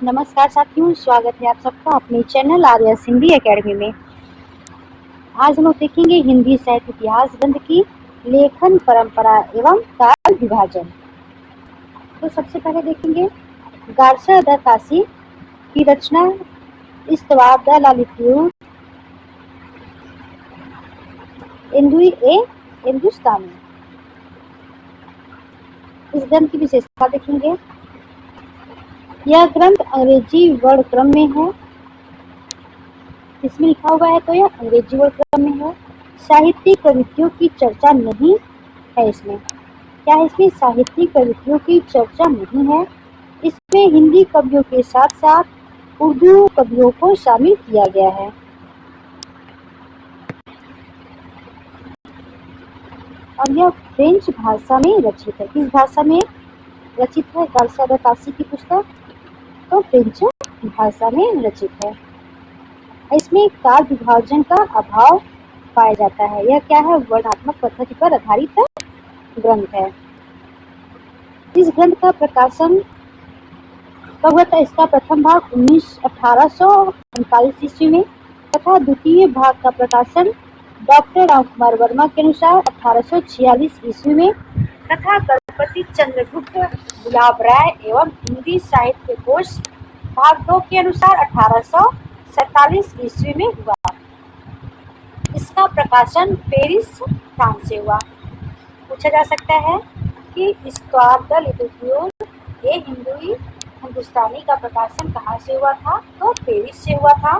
नमस्कार साथियों, स्वागत है आप सबका अपने चैनल आर्यस हिंदी एकेडमी में। आज हम लोग देखेंगे हिंदी साहित्य इतिहास ग्रंथ की लेखन परंपरा एवं काल विभाजन। तो सबसे पहले देखेंगे गार्सा द काशी की रचना इस्तवार द ललितयुग हिंदुस्तानी। इस ग्रंथ की विशेषता देखेंगे। यह ग्रंथ अंग्रेजी वर्ण क्रम में है। इसमें लिखा हुआ है तो यह अंग्रेजी वर्ण क्रम में है। साहित्यिक प्रवृत्तियों की चर्चा नहीं है इसमें। क्या है इसमें? साहित्यिक प्रवृत्तियों की चर्चा नहीं है। इसमें हिंदी कवियों के साथ साथ उर्दू कवियों को शामिल किया गया है। और यह फ्रेंच भाषा में रचित है। किस भाषा में रचित है गार्सा द काशी की पुस्तक? तो फ्रेंच भाषा में रचित है। इसमें काल विभाजन का अभाव पाया जाता है। यह क्या है? वर्णनात्मक पद्धति पर आधारित ग्रंथ है। इस ग्रंथ का प्रकाशन कब हुआ था? इसका प्रथम भाग 1839 ईस्वी में तथा द्वितीय भाग का प्रकाशन डॉक्टर राम कुमार वर्मा के अनुसार 1846 ईस्वी में तथा गणपति चंद्रगुप्त गुलाब राय एवं हिंदी साहित्य कोश भाग 2 के अनुसार 1847 ईस्वी में हुआ। इसका प्रकाशन पेरिस फ्रांस से हुआ। पूछा जा सकता है कि इस्तवार द ललितयुग हिंदुस्तानी का प्रकाशन कहाँ से हुआ था? तो पेरिस से हुआ था।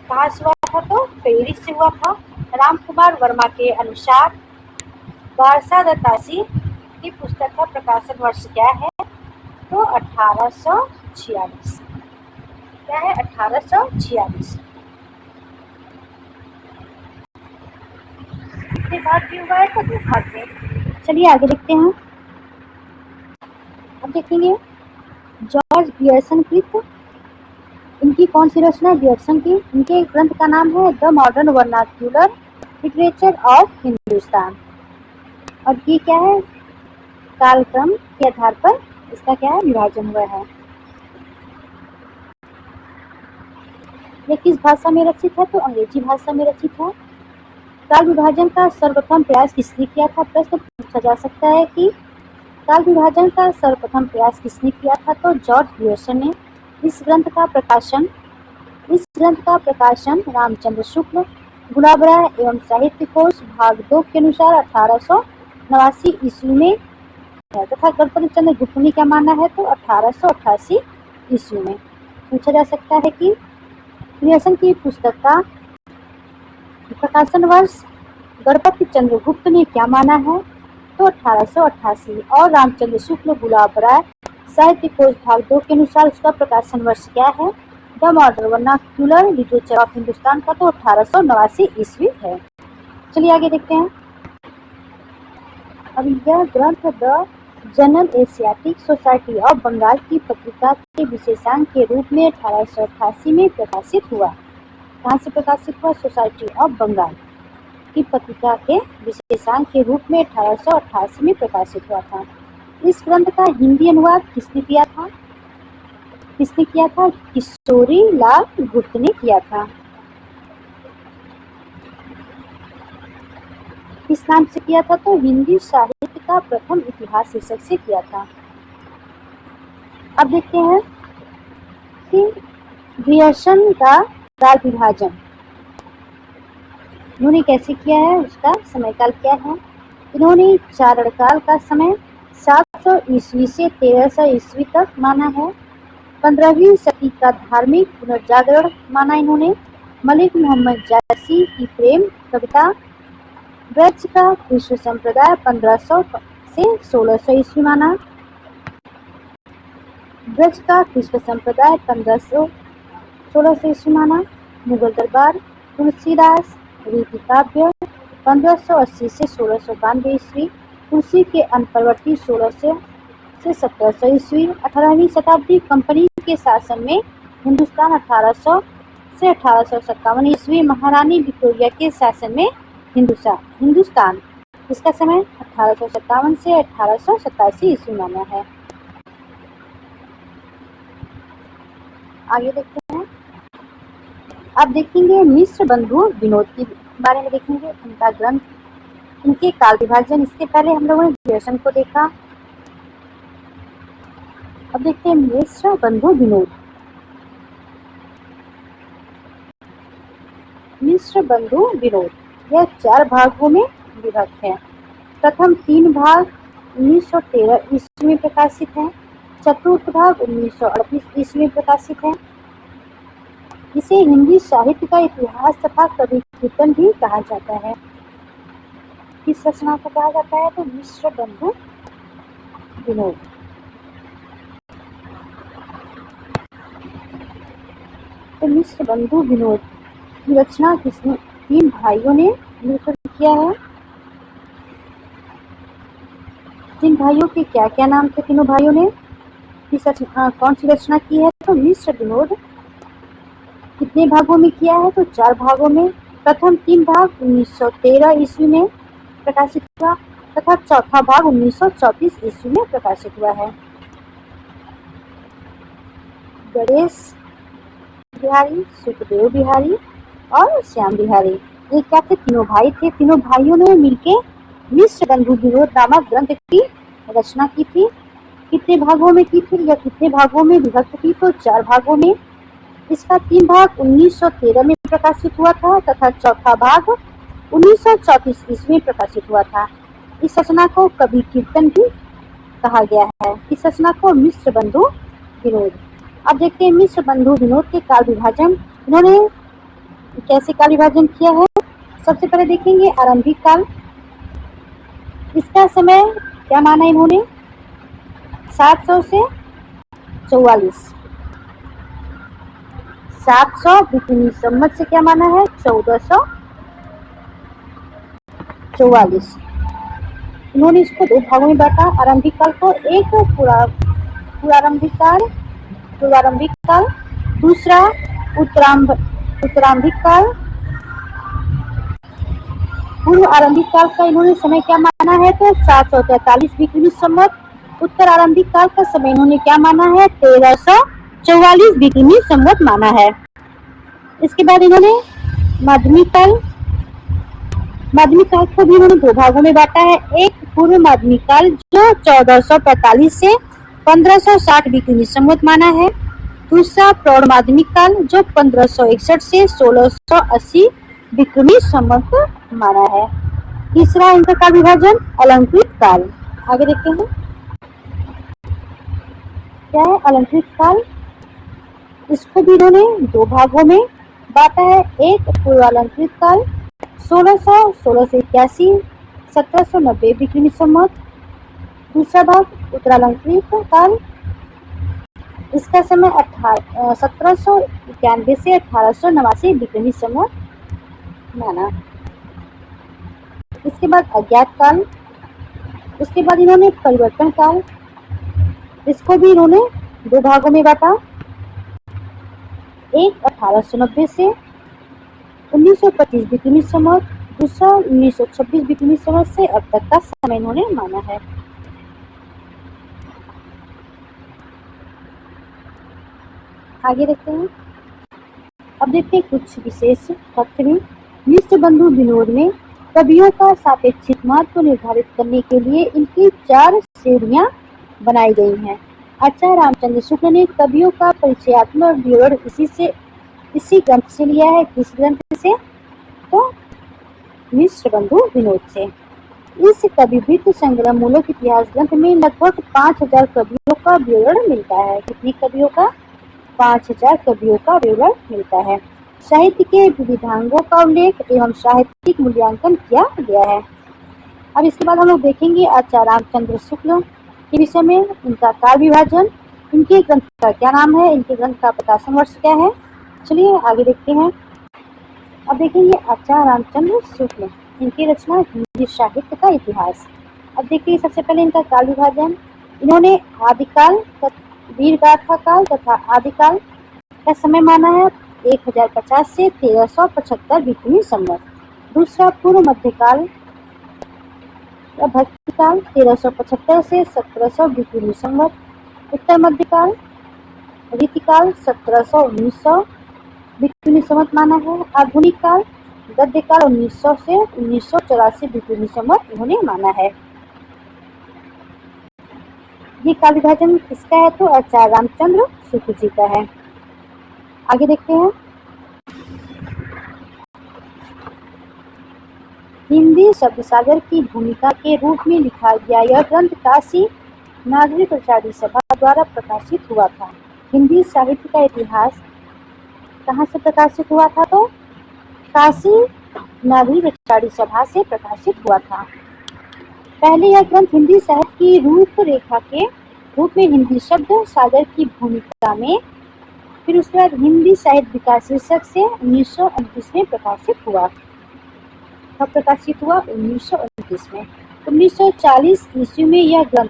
कहाँ से हुआ था? तो पेरिस से हुआ था। राम कुमार वर्मा के अनुसार गार्सा द काशी की पुस्तक का प्रकाशन वर्ष क्या है? तो 1846। क्या है? 1846 के बाद भी हुआ है तो दो भाग में। चलिए आगे देखते हैं। अब देखेंगे जॉर्ज ग्रियर्सन कृत। इनकी कौन सी रचना है? ग्रियर्सन की। इनके ग्रंथ का नाम है the modern vernacular literature of Hindustan. और ये क्या है? कालक्रम के आधार पर इसका क्या है? विभाजन हुआ है। यह किस भाषा में रचित है? तो अंग्रेजी भाषा में रचित है। काल विभाजन का सर्वप्रथम प्रयास किसने किया था? प्रश्न पूछा जा सकता है कि काल विभाजन का सर्वप्रथम प्रयास किसने किया था? तो जॉर्ज ग्रियर्सन ने। इस ग्रंथ का प्रकाशन रामचंद्र शुक्ल गुलाब राय एवं साहित्य कोश भाग 2 के अनुसार 1889 ईस्वी में है तथा गणपति चंद्र गुप्त ने क्या माना है? तो 1888 ईस्वी में। पूछा जा सकता है कि ग्रियर्सन की पुस्तक का प्रकाशन वर्ष गणपति चंद्र गुप्त ने क्या माना है? तो 1888। और रामचंद्र शुक्ल गुलाब राय साहित्य कोश भाग 2 के अनुसार उसका प्रकाशन वर्ष क्या है? The modern vernacular literature of Hindustan का तो 1889 ईस्वी है। चलिए आगे देखते हैं। अब यह ग्रंथ the General Asiatic Society of Bengal की पत्रिका के विशेषांक के रूप में 1888 में प्रकाशित हुआ। कहाँ से प्रकाशित हुआ? सोसाइटी ऑफ बंगाल की पत्रिका के विशेषांक के रूप में 1888 में प्रकाशित हुआ था। इस ग्रंथ का हिंदी अनुवाद किसने किया था? किशोरी लाल गुप्त ने किया था। किस नाम से किया था? तो हिंदी साहित्य का प्रथम इतिहास शीर्षक से किया था। अब देखते हैं कि ग्रियर्सन का काल विभाजन इन्होंने कैसे किया है, उसका समय काल क्या है। इन्होंने चारणकाल का समय 700 ईस्वी से 1300 ईस्वी तक माना है। 15वीं सदी का धार्मिक पुनर्जागरण माना इन्होंने। मलिक मोहम्मद जायसी की प्रेम कविता। ब्रज का कृष्ण संप्रदाय 1500 से 1600 ईस्वी माना। ब्रज का कृष्ण संप्रदाय 1500-1600 ईस्वी माना। मुगल दरबार तुलसीदास रीति काव्य 1580 से 1692 ईस्वी। तुलसी के अनपरवर्ती 1600 से 1700 ईस्वी। 18वीं शताब्दी कंपनी के शासन में हिंदुस्तान 1800 से 1857 ईस्वी। महारानी विक्टोरिया के शासन में हिंदुस्तान इसका समय 1857 से 1887 ईस्वी माना है। आगे देखते हैं। अब देखेंगे मिश्र बंधु विनोद के बारे में, देखेंगे उनका ग्रंथ, इनके काल विभाजन। इसके पहले हम लोगों ने द्विवेशन को देखा। अब देखते हैं मिश्र बंधु विनोद। मिश्र बंधु विनोद यह 4 भागों में विभक्त है। प्रथम 3 भाग 1913 ईस्वी में प्रकाशित है। चतुर्थ भाग 1938 ईस्वी में प्रकाशित है। इसे हिंदी साहित्य का इतिहास तथा कवि कीर्तन भी कहा जाता है। किस रचना को कहा जाता है? तो मिश्र बंधु विनोद। तो मिश्र बंधु विनोद की रचना किसने? 3 भाइयों ने मिलकर किया है। 3 भाइयों के क्या क्या नाम थे? तीनों भाइयों ने कौन सी रचना की है? तो मिश्र विनोद। कितने भागों में किया है? तो 4 भागों में। प्रथम 3 भाग 1913 ईस्वी में प्रकाशित हुआ तथा चौथा भाग 1934 ईस्वी में प्रकाशित हुआ है। गणेश बिहारी, सुखदेव बिहारी और श्याम बिहारी, ये क्या थे? तीनों भाई थे। तीनों भाइयों ने मिलकर मिश्र बंधु विनोद नामक ग्रंथ की रचना की थी। कितने भागों में की थी या कितने भागों में विभक्त थी? तो 4 भागों में। इसका 3 भाग 1913 में प्रकाशित हुआ था तथा चौथा भाग 1934 ईस्वी में प्रकाशित हुआ था। इस रचना को कवि कीर्तन भी कहा गया है। इस रचना को मिश्र बंधु विनोद। अब देखते हैं मिश्र बंधु विनोद के काल विभाजन। इन्होंने कैसे काल विभाजन किया है? सबसे पहले देखेंगे आरंभिक काल। इसका समय क्या माना इन्होंने? 700 से 44। 700 बिक्नी संवत से क्या माना है? 1444। इन्होंने इसको 2 भागों में बांटा आरंभिक काल को। एक पूर्वारंभिक काल, दूसरा उत्तरारंभिक काल। पूर्व आरंभिक काल का इन्होंने समय क्या माना है? तो 743 बिक्नी संवत। उत्तर आरंभिक काल का समय इन्होंने क्या माना है? 1344 बिक्नी संवत माना है। इसके बाद इन्होंने माध्यमिक काल को भी इन्होंने 2 भागों में बांटा है। एक पूर्व माध्यमिक काल जो 1445 से 1560 बिक्नी संवत माना है। दूसरा प्रौढ़ माध्यमिक काल जो 1561 से 1680 बिक्नी संवत माना है। तीसरा इनका काल विभाजन अलंकृत काल। आगे देखते हैं क्या है अलंकृत काल। इसको भी इन्होंने 2 भागों में बांटा है। एक पूर्वालंकृत काल 1600 से 81 1790 बिक्नी संवत। दूसरा भाग उत्तरालंकृत काल, इसका समय 1791 से 1889 बिक्नी संवत माना। इसके बाद अज्ञात काल। उसके बाद इन्होंने परिवर्तन काल। इसको भी इन्होंने 2 भागों में बांटा। एक 1890 से 1925 बिक्नी संवत, दूसरा 1926 बिक्नी संवत से अब तक का समय इन्होंने माना है। आगे देखते हैं। अब देखते हैं कुछ विशेष तथ्य भी। मिश्र बंधु विनोद में कवियों का सापेक्षिक महत्व निर्धारित करने के लिए इनकी 4 श्रेणियां बनाई गई हैं। आचार्य रामचंद्र शुक्ल ने कवियों का परिचयात्मक विवरण इसी ग्रंथ से लिया है। किस ग्रंथ से? तो मिश्र बंधु विनोद से। इस कविवृत्त संग्रह मूलक इतिहास ग्रंथ में लगभग 5000 कवियों का विवरण मिलता है। कितने कवियों का? 5000 कवियों का विवरण मिलता है। साहित्य के विविधांगों का उल्लेख एवं साहित्यिक मूल्यांकन किया गया है। अब इसके बाद हम लोग देखेंगे आचार्य रामचंद्र शुक्ल के विषय में, इनका काल विभाजन, इनके ग्रंथ का क्या नाम है, इनके ग्रंथ का प्रकाशन वर्ष क्या है। चलिए आगे देखते हैं। अब देखेंगे आचार्य रामचंद्र शुक्ल, इनकी रचना हिंदी साहित्य का इतिहास। अब देखिए सबसे पहले इनका काल विभाजन। इन्होंने आदिकाल, वीरगाथा काल तथा आदिकाल का समय माना है 1050 से 1375 बिक्नी संवत। दूसरा पूर्व मध्यकाल या भक्तिकाल 1375 से 1700 बिक्नी संवत। उत्तर मध्यकाल रीतिकाल 1700-1900 बीपी सम्मत माना है। आधुनिक काल गद्य काल 1900 से 1984 बीपी सम्मत इन्होंने माना है। ये काल विभाजन किसका है तो आचार्य रामचंद्र शुक्ल जी का है। आगे देखते हैं। हिंदी शब्द सागर की भूमिका के रूप में लिखा गया यह ग्रंथ काशी नागरी प्रचारी सभा द्वारा प्रकाशित हुआ था। हिंदी साहित्य का इतिहास कहाँ से प्रकाशित हुआ था तो काशी नागरी प्रचारी सभा से प्रकाशित हुआ था। पहले यह ग्रंथ हिंदी साहित्य की रूपरेखा के रूप में हिंदी शब्द सागर की भूमिका में, फिर उसके बाद हिंदी साहित्य विकास शीर्षक से 1929 में प्रकाशित हुआ। कब प्रकाशित हुआ 1929 में। 1940 ईस्वी में यह ग्रंथ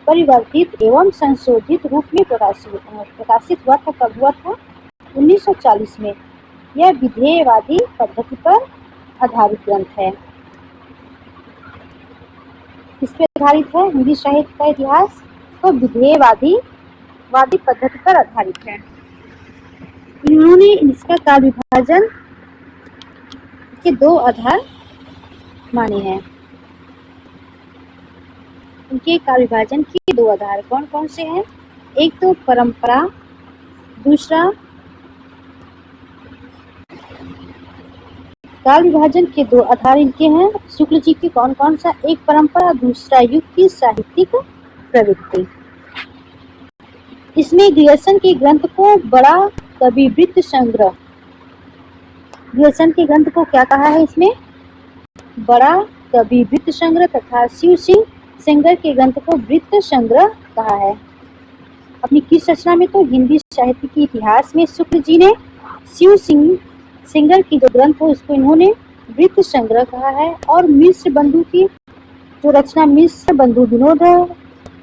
परिवर्तित एवं संशोधित रूप में प्रकाशित हुआ था। कब हुआ था 1940 में। यह विधेयवादी पद्धति पर आधारित ग्रंथ है। किस पे आधारित है हिंदी साहित्य का इतिहास तो विधेयवादी पद्धति पर आधारित है। इन्होंने इसका काल विभाजन के दो आधार माने हैं। उनके काल विभाजन के दो आधार कौन कौन से हैं? एक तो परंपरा, दूसरा काल विभाजन के दो आधार इनके हैं शुक्ल जी के कौन कौन सा? एक परंपरा, दूसरा युग की साहित्यिक प्रवृत्ति। इसमें ग्रियर्सन के ग्रंथ को बड़ा कविवृत्त संग्रह, ग्रियर्सन के ग्रंथ को क्या कहा है इसमें? बड़ा कविवृत्त संग्रह तथा शिव सिंह सेंगर के ग्रंथ को वृत्त संग्रह कहा है। अपनी किस रचना में तो हिंदी साहित्य के इतिहास में शुक्ल जी ने शिव सिंह सेंगर की जो ग्रंथ हो उसको इन्होंने वृत्त संग्रह कहा है। और मिश्र बंधु की जो रचना मिश्र बंधु विनोद है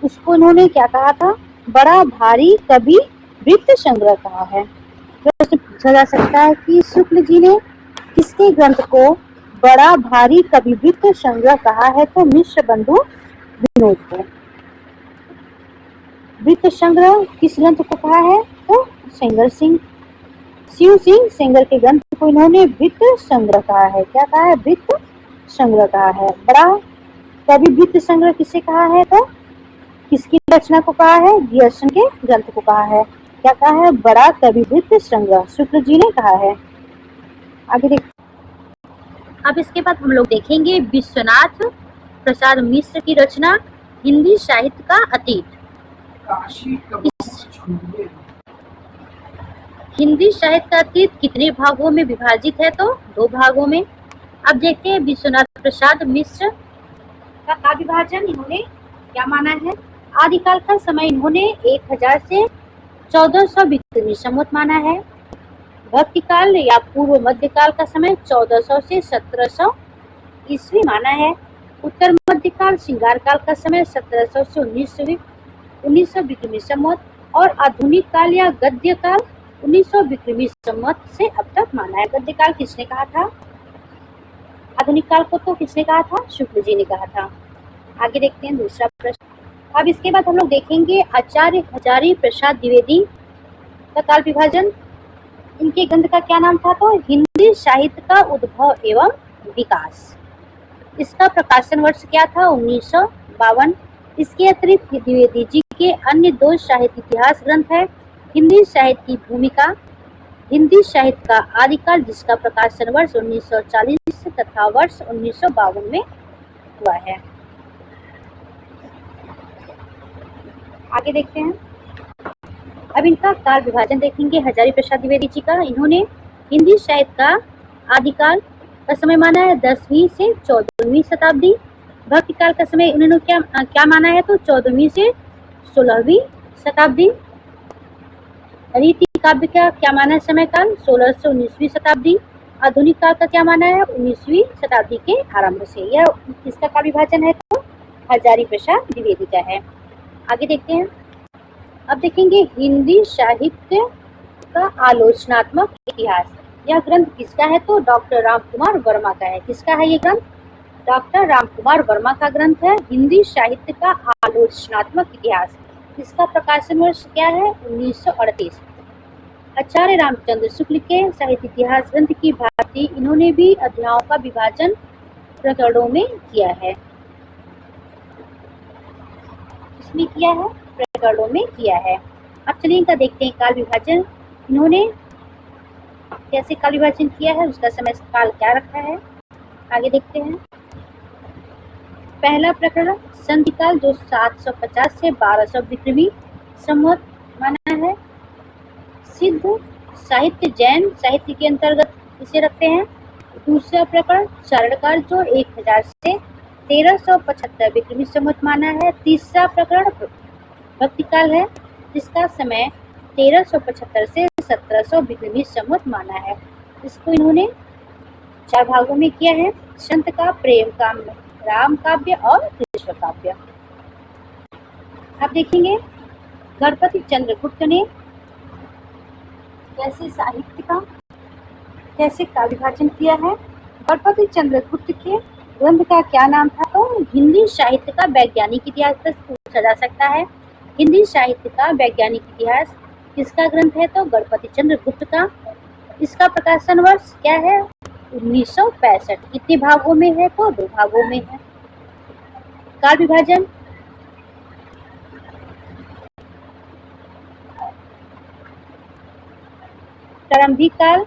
उसको इन्होंने क्या कहा था? बड़ा भारी कवि वृत्त संग्रह कहा है। प्रश्न पूछा जा सकता है कि शुक्ल जी ने किसके ग्रंथ को बड़ा भारी कवि वृत्त संग्रह कहा है तो मिश्र बंधु विनोद को। वृत्त संग्रह किस ग्रंथ को कहा है तो शिव सिंह सेंगर के ग्रंथ को इन्होंने वृत्त संग्रह कहा है। क्या कहा है? वृत्त संग्रह कहा है। बड़ा कवि वृत्त संग्रह किसे कहा है तो किसकी रचना को कहा है? ग्रियर्सन के ग्रंथ को कहा है। क्या कहा है? बड़ा कवि वृत्त संग्रह शुक्ल जी ने कहा है। आगे देख। अब इसके बाद हम लोग देखेंगे विश्वनाथ प्रसाद मिश्र की रचना हिंदी साहित्य का अतीत। हिंदी साहित्य का अतीत कितने भागों में विभाजित है तो दो भागों में। अब देखते हैं विश्वनाथ प्रसाद मिश्र का काल विभाजन इन्होंने क्या माना है। आदिकाल का समय इन्होंने 1000 से 1400 बीपी सम्मत माना है। भक्ति काल या पूर्व मध्यकाल का समय 1400 से 1700 ईस्वी माना है। उत्तर मध्यकाल श्रृंगार काल का समय 1700 से 1900 बीपी सम्मत और आधुनिक काल या गद्य काल 1900 बीपी सम्मत से अब तक माना है। गद्य काल किसने कहा था? आधुनिक काल को तो किसने कहा था? शुक्ल जी ने कहा था। आगे देखते हैं दूसरा प्रश्न। अब इसके बाद हम लोग देखेंगे आचार्य हजारी प्रसाद द्विवेदी का काल विभाजन। इनके ग्रंथ का क्या नाम था तो हिंदी साहित्य का उद्भव एवं विकास। इसका प्रकाशन वर्ष क्या था? 1952। इसके अतिरिक्त द्विवेदी जी के अन्य दो साहित्य इतिहास ग्रंथ है हिंदी साहित्य की भूमिका, हिंदी साहित्य का आदिकाल जिसका प्रकाशन वर्ष 1940 तथा वर्ष 1952 में हुआ है। आगे देखते हैं। अब इनका काल विभाजन देखेंगे हजारी प्रसाद द्विवेदी जी का। इन्होंने हिंदी साहित्य का आदिकाल का समय माना है 10वीं से 14वीं शताब्दी। भक्ति काल का समय उन्होंने क्या माना है तो 14वीं से 16वीं शताब्दी। रीति काव्य का क्या माना है समय काल 16 से 19वीं शताब्दी। आधुनिक काल का क्या माना है 19वीं शताब्दी के आरंभ से। यह किसका काल विभाजन है तो हजारी प्रसाद द्विवेदी का है। आगे देखते हैं। अब देखेंगे हिंदी साहित्य का आलोचनात्मक इतिहास। यह ग्रंथ किसका है तो डॉक्टर रामकुमार वर्मा का है। किसका है ये ग्रंथ? डॉक्टर रामकुमार वर्मा का ग्रंथ है हिंदी साहित्य का आलोचनात्मक इतिहास। इसका प्रकाशन वर्ष क्या है? 1938। आचार्य रामचंद्र शुक्ल के साहित्य इतिहास ग्रंथ की भांति इन्होंने भी अध्यायों का विभाजन प्रकरणों में किया है। इसमें किया है, प्रकरणों में किया है। अब चलिए इनका देखते हैं काल विभाजन। इन्होंने कैसे काल विभाजन किया है, उसका समय काल क्या रखा है, आगे देखते हैं। पहला प्रकरण संधि काल, जो 750 से 1200 विक्रमी संवत माना है। सिद्ध साहित्य जैन साहित्य के अंतर्गत इसे रखते हैं। दूसरा प्रकरण चारणकाल, जो 1000 से 1375 विक्रमी संवत माना है। तीसरा प्रकरण भक्ति काल है, जिसका समय 1375 से 1700 विक्रमी संवत माना है। इसको इन्होंने 4 भागों में किया है, संत का, प्रेम का, राम काव्य और कृष्ण काव्य। आप देखेंगे गणपति चंद्रगुप्त ने कैसे साहित्य का, कैसे काल विभाजन किया है। गणपति चंद्रगुप्त के ग्रंथ का क्या नाम था? तो हिंदी साहित्य का वैज्ञानिक इतिहास पूछा जा सकता है। हिंदी साहित्य का वैज्ञानिक इतिहास किसका ग्रंथ है? तो गणपति चंद्रगुप्त का। इसका प्रकाशन वर्ष क्या है? 1965। कितने भागों में है? तो 2 भागों में है। काल विभाजन प्रारंभिक काल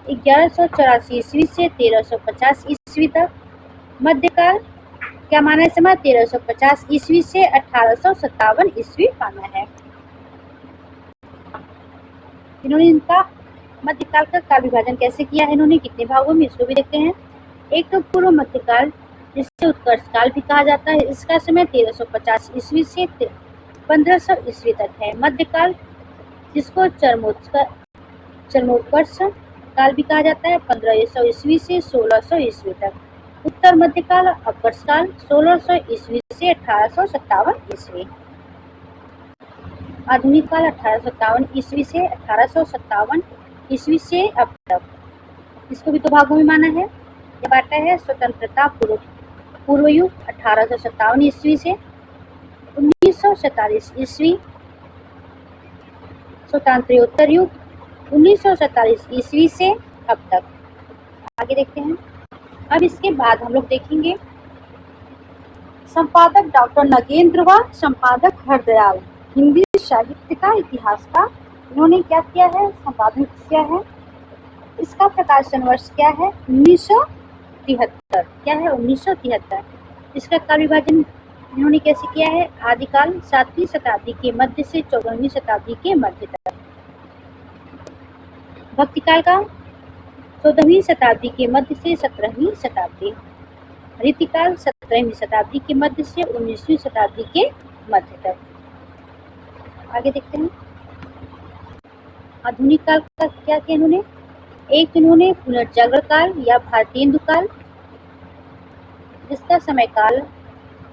1184 ईस्वी से 1350 ईस्वी तक। मध्यकाल क्या माना है समय? 1350 ईस्वी से 1857 ईस्वी माना है। इन्होंने इनका मध्यकाल का काल विभाजन कैसे किया है, इन्होंने कितने भागों में, इसको भी देखते हैं। एक तो पूर्व मध्यकाल, जिसे उत्कर्ष काल भी कहा जाता है, इसका समय 1350 ईस्वी से 1500 ईस्वी तक है। मध्यकाल, जिसको चरमोत्कर्ष काल भी कहा जाता है, 1500 ईस्वी से 1600 ईस्वी तक। उत्तर मध्यकाल, अपकर्ष काल, 1600 ईस्वी से 1857 ईस्वी। आधुनिक काल 1857 ईस्वी से 1857 ईस्वी से अब तक। इसको भी 2 भागों में माना है। ये बांटा है स्वतंत्रता पूर्व युग 1857 ईस्वी से 1947 ईस्वी। स्वतंत्रोत्तर युग 1947 ईस्वी से अब तक। आगे देखते हैं। अब इसके बाद हम लोग देखेंगे संपादक डॉक्टर नगेंद्र व संपादक हरदयाल, हिंदी साहित्य का इतिहास का इन्होंने क्या किया है? संपादन किया है। इसका प्रकाशन वर्ष क्या है? 1973। क्या है? 1973। इसका काल विभाजन इन्होंने कैसे किया है? आदिकाल 7वीं शताब्दी के मध्य से 14वीं शताब्दी के मध्य तक। भक्ति काल का 14वीं शताब्दी के मध्य से 17वीं शताब्दी। रीतिकाल 17वीं शताब्दी के मध्य से 19वीं शताब्दी के मध्य तक। आगे देखते हैं। आधुनिक काल का क्या किया इन्होंने? एक इन्होंने पुनर्जागरण काल या भारतेंदु काल, जिसका समय काल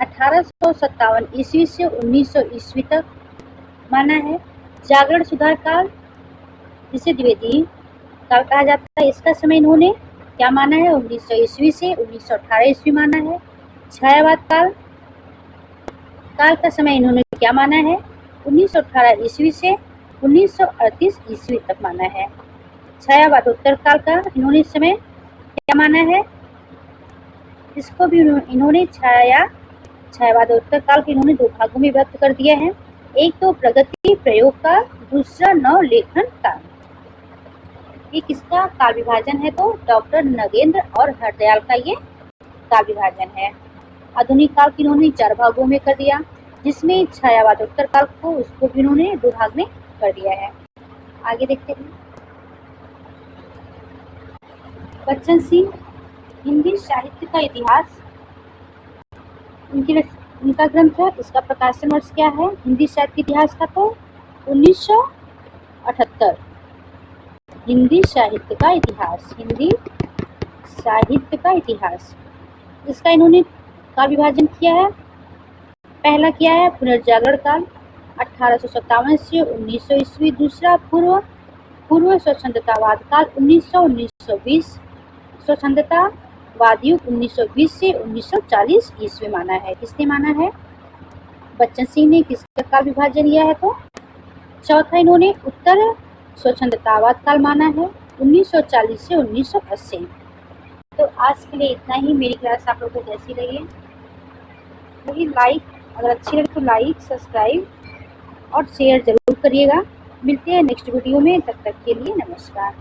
1857 ईस्वी से 1900 ईस्वी तक माना है। जागरण सुधार काल, जिसे द्विवेदी काल कहा जाता है, इसका समय इन्होंने क्या माना है? 1900 ईस्वी से 1918 ईस्वी माना है। छायावाद काल का समय इन्होंने क्या माना है? 1918 ईस्वी से 1938 ईस्वी तक माना है। छायावादोत्तर काल का इन्होंने समय क्या माना है? इसको भी इन्होंने छायावादोत्तर काल के इन्होंने 2 भागों में व्यक्त कर दिया है। एक तो प्रगति प्रयोग काल, दूसरा नवलेखन काल। ये किसका काल विभाजन है? तो डॉक्टर नगेंद्र और हरदयाल का ये काल विभाजन है। आधुनिक काल की इन्होंने 4 भागों में कर दिया, जिसमें छायावादोत्तर काल को उसको भी इन्होंने 2 भाग में कर दिया है। आगे देखते हैं। बच्चन सिंह, हिंदी साहित्य का इतिहास, इनका ग्रंथ है। इसका प्रकाशन वर्ष क्या है हिंदी साहित्य इतिहास का? तो 1978। हिंदी साहित्य का इतिहास, हिंदी साहित्य का इतिहास। इसका इन्होंने काल विभाजन किया है। पहला किया है पुनर्जागरण काल 1857 से 1900 ईस्वी। दूसरा पूर्व स्वतंत्रतावाद काल 1920। स्वतंत्रतावाद युग 1920 से 1940 ईस्वी माना है। किसने माना है? बच्चन सिंह ने किसका काल विभाजन लिया है? तो चौथा इन्होंने उत्तर स्वच्छंदतावाद काल माना है 1940 से 1980। तो आज के लिए इतना ही। मेरी क्लास आप लोगों को कैसी लगी? वही लाइक, अगर अच्छी लगे तो लाइक, सब्सक्राइब और शेयर जरूर करिएगा। मिलते हैं नेक्स्ट वीडियो में, तब तक के लिए नमस्कार।